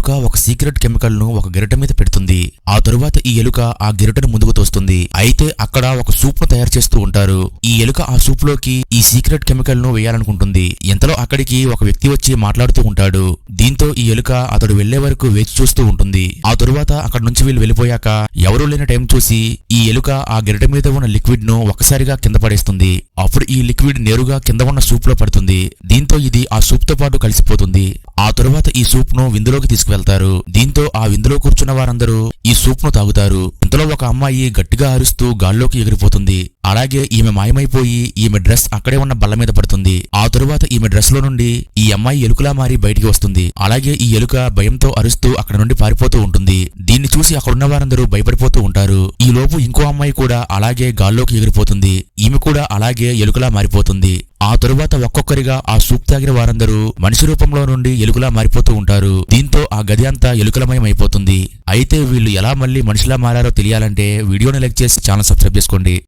ఎలుక ఒక secret chemical ను ఒక గెరిట మీద పెడుతుంది. ఆ తరువాత ఈ ఎలుక ఆ గెరిటను ముందుకు తోస్తుంది. అయితే అక్కడ ఒక సూప్ ను తయారు చేస్తూ ఉంటారు. ఈ ఎలుక ఆ సూప్ లోకి ఈ సీక్రెట్ కెమికల్ ను వేయాలనుకుంటుంది. ఇంతలో అక్కడికి ఒక వ్యక్తి వచ్చి మాట్లాడుతూ ఉంటాడు. దీంతో ఈ ఎలుక అతడు వెళ్లే వరకు వేచి చూస్తూ ఉంటుంది. ఆ తరువాత అక్కడ నుంచి వీళ్ళు వెళ్ళిపోయాక ఎవరూ లేని టైం చూసి ఈ ఎలుక ఆ గెరిట మీద ఉన్న లిక్విడ్ ను ఒక్కసారిగా కింద పడేస్తుంది. అప్పుడు ఈ లిక్విడ్ నేరుగా కింద ఉన్న సూప్ లో పడుతుంది. దీంతో ఇది ఆ సూప్ తో పాటు కలిసిపోతుంది. ఆ తరువాత ఈ సూప్ ను విందులోకి తీసుకువెళ్తారు. దీంతో ఆ విందులో కూర్చున్న వారందరూ ఈ సూప్ ను తాగుతారు. ఇంతలో ఒక అమ్మాయి గట్టిగా అరుస్తూ గాల్లోకి ఎగిరిపోతుంది. అలాగే ఈమె మాయమైపోయి ఈమె డ్రెస్ అక్కడే ఉన్న బల్ల మీద పడుతుంది. ఆ తరువాత ఈమె డ్రెస్ లో నుండి ఈ అమ్మాయి ఎలుకలా మారి బయటికి వస్తుంది. అలాగే ఈ ఎలుక భయంతో అరుస్తూ అక్కడ నుండి పారిపోతూ ఉంటుంది. దీన్ని చూసి అక్కడున్న వారందరూ భయపడిపోతూ ఉంటారు. ఈ లోపు ఇంకో అమ్మాయి కూడా అలాగే గాల్లోకి ఎగిరిపోతుంది. ఈమె కూడా అలాగే ఎలుకలా మారిపోతుంది. ఆ తరువాత ఒక్కొక్కరిగా ఆ సూప్ తాగిన వారందరూ మనిషి రూపంలో నుండి ఎలుకలా మారిపోతూ ఉంటారు. దీంతో ఆ గది అంతా ఎలుకలమయం అయిపోతుంది. అయితే వీళ్ళు ఎలా మళ్ళీ మనిషిలా మారారో తెలియాలంటే వీడియోని లైక్ చేసి ఛానల్ సబ్స్క్రైబ్ చేసుకోండి.